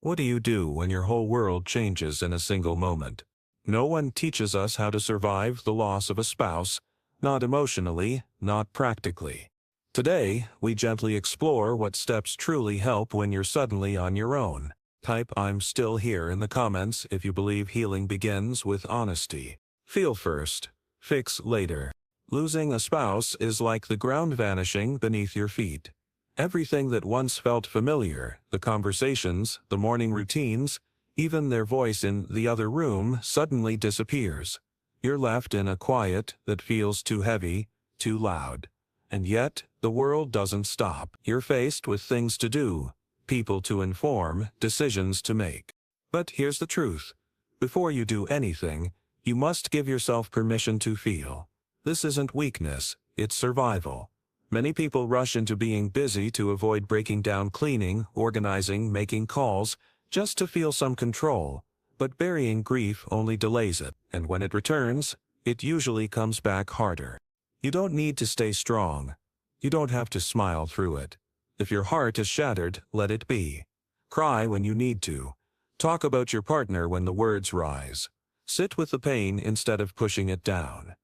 What do you do when your whole world changes in a single moment? No one teaches us how to survive the loss of a spouse, not emotionally, not practically. Today, we gently explore what steps truly help when you're suddenly on your own. Type "I'm still here" in the comments if you believe healing begins with honesty. Feel first, fix later. Losing a spouse is like the ground vanishing beneath your feet. Everything that once felt familiar, the conversations, the morning routines, even their voice in the other room, suddenly disappears. You're left in a quiet that feels too heavy, too loud. And yet, the world doesn't stop. You're faced with things to do, people to inform, decisions to make. But here's the truth. Before you do anything, you must give yourself permission to feel. This isn't weakness, it's survival. Many people rush into being busy to avoid breaking down, cleaning, organizing, making calls, just to feel some control. But burying grief only delays it, and when it returns, it usually comes back harder. You don't need to stay strong. You don't have to smile through it. If your heart is shattered, let it be. Cry when you need to. Talk about your partner when the words rise. Sit with the pain instead of pushing it down.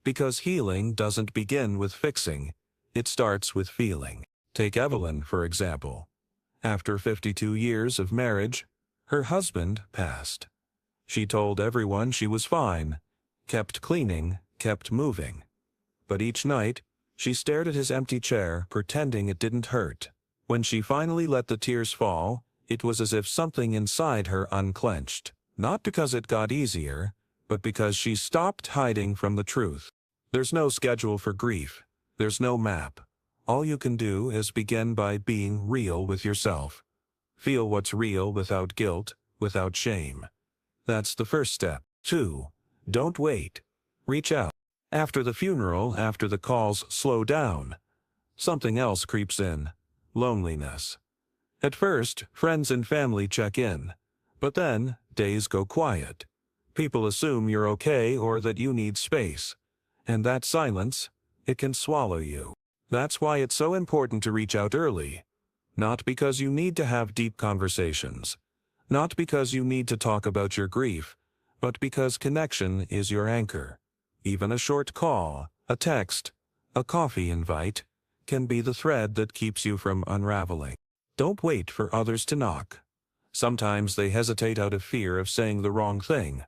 Because healing doesn't begin with fixing. It starts with feeling. Take Evelyn, for example. After 52 years of marriage, her husband passed. She told everyone she was fine, kept cleaning, kept moving. But each night, she stared at his empty chair, pretending it didn't hurt. When she finally let the tears fall, it was as if something inside her unclenched. Not because it got easier, but because she stopped hiding from the truth. There's no schedule for grief. There's no map. All you can do is begin by being real with yourself. Feel what's real without guilt, without shame. That's the first step. 2. Don't wait. Reach out. After the funeral, after the calls slow down, something else creeps in. Loneliness. At first, friends and family check in. But then, days go quiet. People assume you're okay or that you need space. And that silence, it can swallow you. That's why it's so important to reach out early. Not because you need to have deep conversations. Not because you need to talk about your grief, but because connection is your anchor. Even a short call, a text, a coffee invite, can be the thread that keeps you from unraveling. Don't wait for others to knock. Sometimes they hesitate out of fear of saying the wrong thing.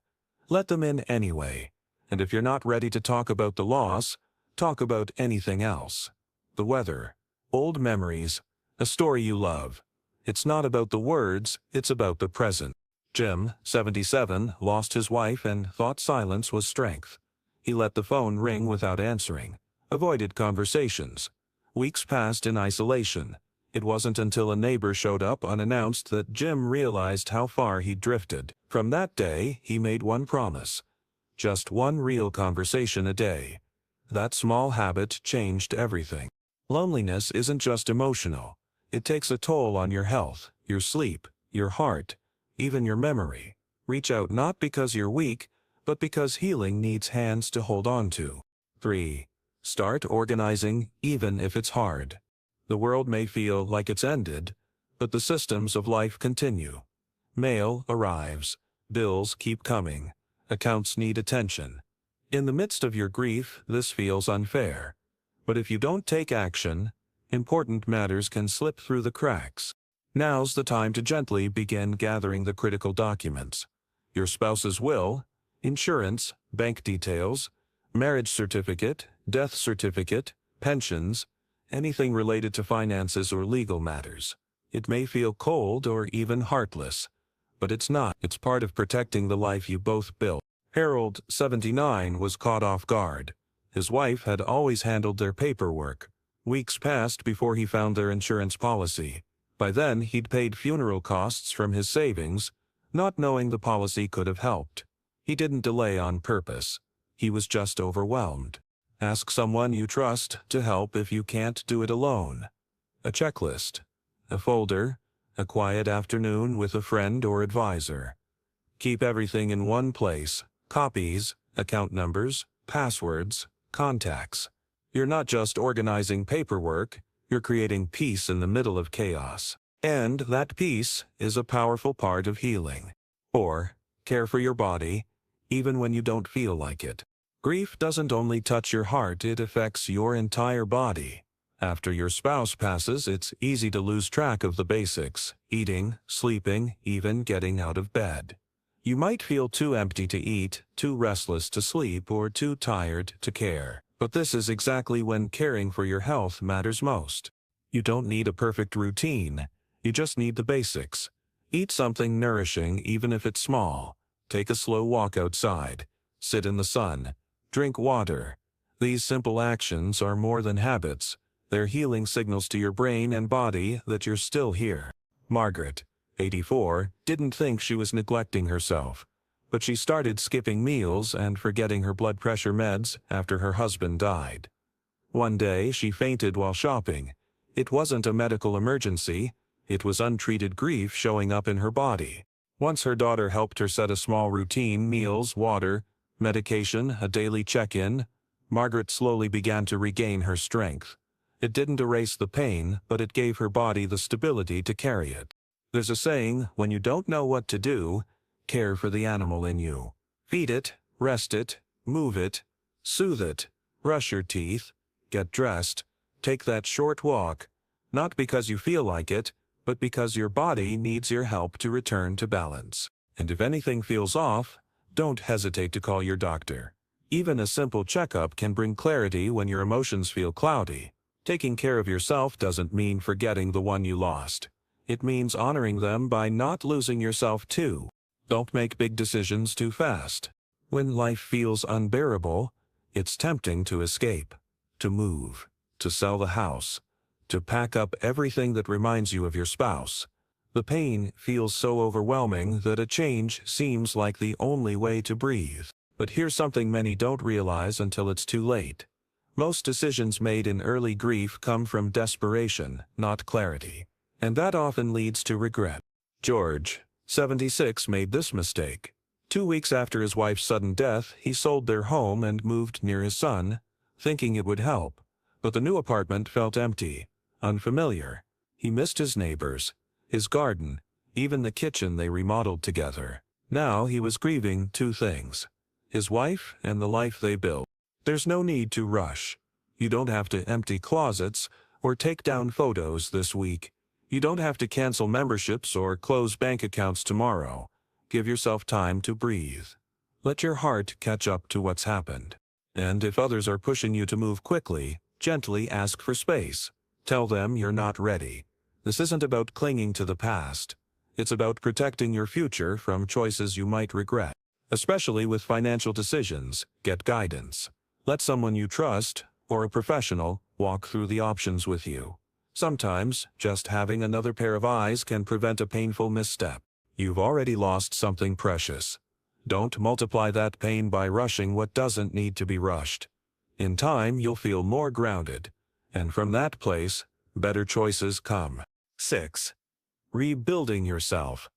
Let them in anyway. And if you're not ready to talk about the loss, talk about anything else. The weather, old memories, a story you love. It's not about the words, it's about the present. Jim, 77, lost his wife and thought silence was strength. He let the phone ring without answering, avoided conversations. Weeks passed in isolation. It wasn't until a neighbor showed up unannounced that Jim realized how far he'd drifted. From that day, he made one promise. Just one real conversation a day. That small habit changed everything. Loneliness isn't just emotional. It takes a toll on your health, your sleep, your heart, even your memory. Reach out not because you're weak, but because healing needs hands to hold on to. 3. Start organizing, even if it's hard. The world may feel like it's ended, but the systems of life continue. Mail arrives. Bills keep coming. Accounts need attention. In the midst of your grief, this feels unfair. But if you don't take action, important matters can slip through the cracks. Now's the time to gently begin gathering the critical documents. Your spouse's will, insurance, bank details, marriage certificate, death certificate, pensions, anything related to finances or legal matters. It may feel cold or even heartless, but it's not. It's part of protecting the life you both built. Harold, 79, was caught off guard. His wife had always handled their paperwork. Weeks passed before he found their insurance policy. By then, he'd paid funeral costs from his savings, not knowing the policy could have helped. He didn't delay on purpose. He was just overwhelmed. Ask someone you trust to help if you can't do it alone. A checklist, a folder, a quiet afternoon with a friend or advisor. Keep everything in one place: copies, account numbers, passwords, contacts. You're not just organizing paperwork, you're creating peace in the middle of chaos. And that peace is a powerful part of healing. 4. Care for your body, even when you don't feel like it. Grief doesn't only touch your heart, it affects your entire body. After your spouse passes, it's easy to lose track of the basics: eating, sleeping, even getting out of bed. You might feel too empty to eat, too restless to sleep, or too tired to care. But this is exactly when caring for your health matters most. You don't need a perfect routine. You just need the basics. Eat something nourishing, even if it's small. Take a slow walk outside. Sit in the sun. Drink water. These simple actions are more than habits. They're healing signals to your brain and body that you're still here. Margaret, 84, didn't think she was neglecting herself, but she started skipping meals and forgetting her blood pressure meds after her husband died. One day, she fainted while shopping. It wasn't a medical emergency. It was untreated grief showing up in her body. Once her daughter helped her set a small routine: meals, water, medication, a daily check-in, Margaret slowly began to regain her strength. It didn't erase the pain, but it gave her body the stability to carry it. There's a saying: when you don't know what to do, care for the animal in you. Feed it, rest it, move it, soothe it, brush your teeth, get dressed, take that short walk, not because you feel like it, but because your body needs your help to return to balance. And if anything feels off, don't hesitate to call your doctor. Even a simple checkup can bring clarity when your emotions feel cloudy. Taking care of yourself doesn't mean forgetting the one you lost. It means honoring them by not losing yourself too. Don't make big decisions too fast. When life feels unbearable, it's tempting to escape, to move, to sell the house, to pack up everything that reminds you of your spouse. The pain feels so overwhelming that a change seems like the only way to breathe. But here's something many don't realize until it's too late. Most decisions made in early grief come from desperation, not clarity. And that often leads to regret. George, 76, made this mistake. 2 weeks after his wife's sudden death, he sold their home and moved near his son, thinking it would help. But the new apartment felt empty, unfamiliar. He missed his neighbors, his garden, even the kitchen they remodeled together. Now he was grieving two things: his wife and the life they built. There's no need to rush. You don't have to empty closets or take down photos this week. You don't have to cancel memberships or close bank accounts tomorrow. Give yourself time to breathe. Let your heart catch up to what's happened. And if others are pushing you to move quickly, gently ask for space. Tell them you're not ready. This isn't about clinging to the past. It's about protecting your future from choices you might regret. Especially with financial decisions, get guidance. Let someone you trust, or a professional, walk through the options with you. Sometimes, just having another pair of eyes can prevent a painful misstep. You've already lost something precious. Don't multiply that pain by rushing what doesn't need to be rushed. In time, you'll feel more grounded. And from that place, better choices come. 6. Rebuilding yourself.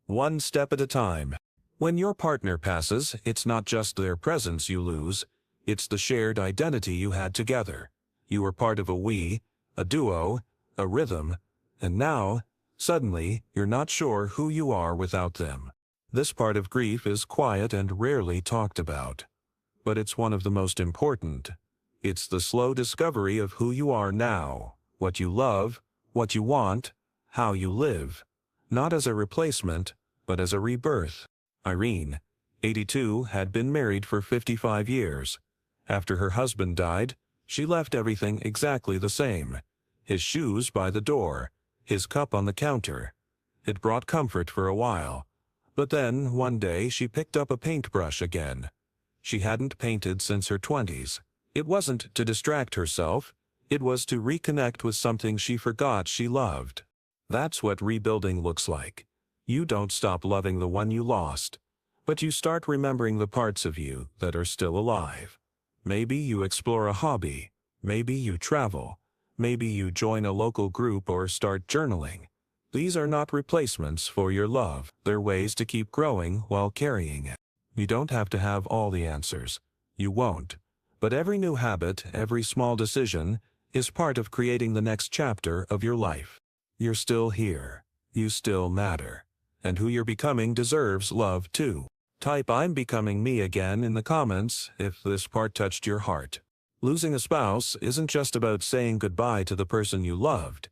One step at a time. When your partner passes, it's not just their presence you lose. It's the shared identity you had together. You were part of a we, a duo, a rhythm, and now, suddenly, you're not sure who you are without them. This part of grief is quiet and rarely talked about. But it's one of the most important. It's the slow discovery of who you are now, what you love, what you want, how you live. Not as a replacement, but as a rebirth. Irene, 82, had been married for 55 years. After her husband died, she left everything exactly the same. His shoes by the door, his cup on the counter. It brought comfort for a while. But then, one day, she picked up a paintbrush again. She hadn't painted since her 20s. It wasn't to distract herself. It was to reconnect with something she forgot she loved. That's what rebuilding looks like. You don't stop loving the one you lost, but you start remembering the parts of you that are still alive. Maybe you explore a hobby. Maybe you travel. Maybe you join a local group or start journaling. These are not replacements for your love. They're ways to keep growing while carrying it. You don't have to have all the answers. You won't. But every new habit, every small decision, is part of creating the next chapter of your life. You're still here. You still matter. And who you're becoming deserves love too. Type "I'm becoming me" again in the comments if this part touched your heart. Losing a spouse isn't just about saying goodbye to the person you loved.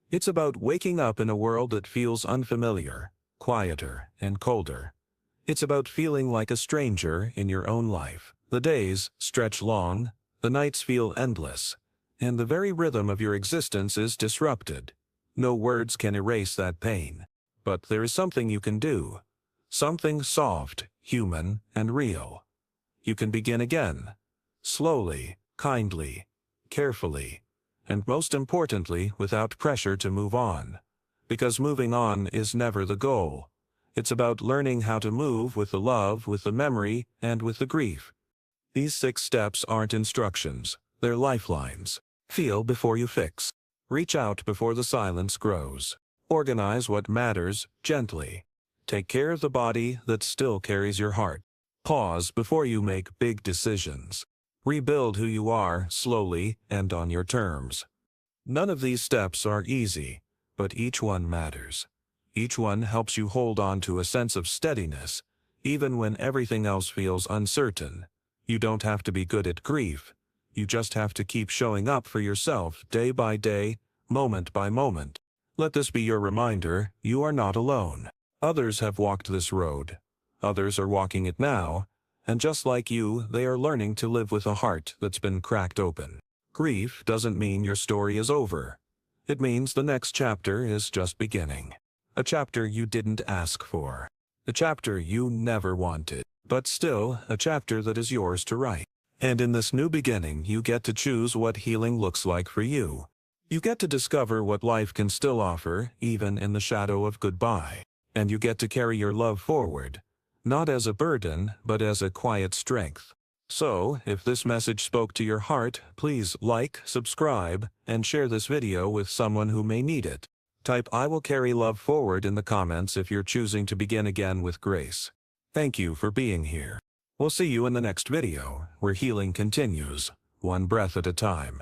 It's about waking up in a world that feels unfamiliar, quieter, and colder. It's about feeling like a stranger in your own life. The days stretch long, the nights feel endless, and the very rhythm of your existence is disrupted. No words can erase that pain. But there is something you can do. Something soft, human, and real. You can begin again. Slowly, kindly, carefully, and most importantly, without pressure to move on. Because moving on is never the goal. It's about learning how to move with the love, with the memory, and with the grief. These 6 steps aren't instructions, they're lifelines. Feel before you fix. Reach out before the silence grows. Organize what matters gently. Take care of the body that still carries your heart. Pause before you make big decisions. Rebuild who you are slowly and on your terms. None of these steps are easy, but each one matters. Each one helps you hold on to a sense of steadiness, even when everything else feels uncertain. You don't have to be good at grief. You just have to keep showing up for yourself day by day, moment by moment. Let this be your reminder, you are not alone. Others have walked this road. Others are walking it now, and just like you, they are learning to live with a heart that's been cracked open. Grief doesn't mean your story is over. It means the next chapter is just beginning. A chapter you didn't ask for. A chapter you never wanted, but still a chapter that is yours to write. And in this new beginning, you get to choose what healing looks like for you. You get to discover what life can still offer, even in the shadow of goodbye. And you get to carry your love forward, not as a burden, but as a quiet strength. So, if this message spoke to your heart, please like, subscribe, and share this video with someone who may need it. Type "I will carry love forward" in the comments if you're choosing to begin again with grace. Thank you for being here. We'll see you in the next video, where healing continues, one breath at a time.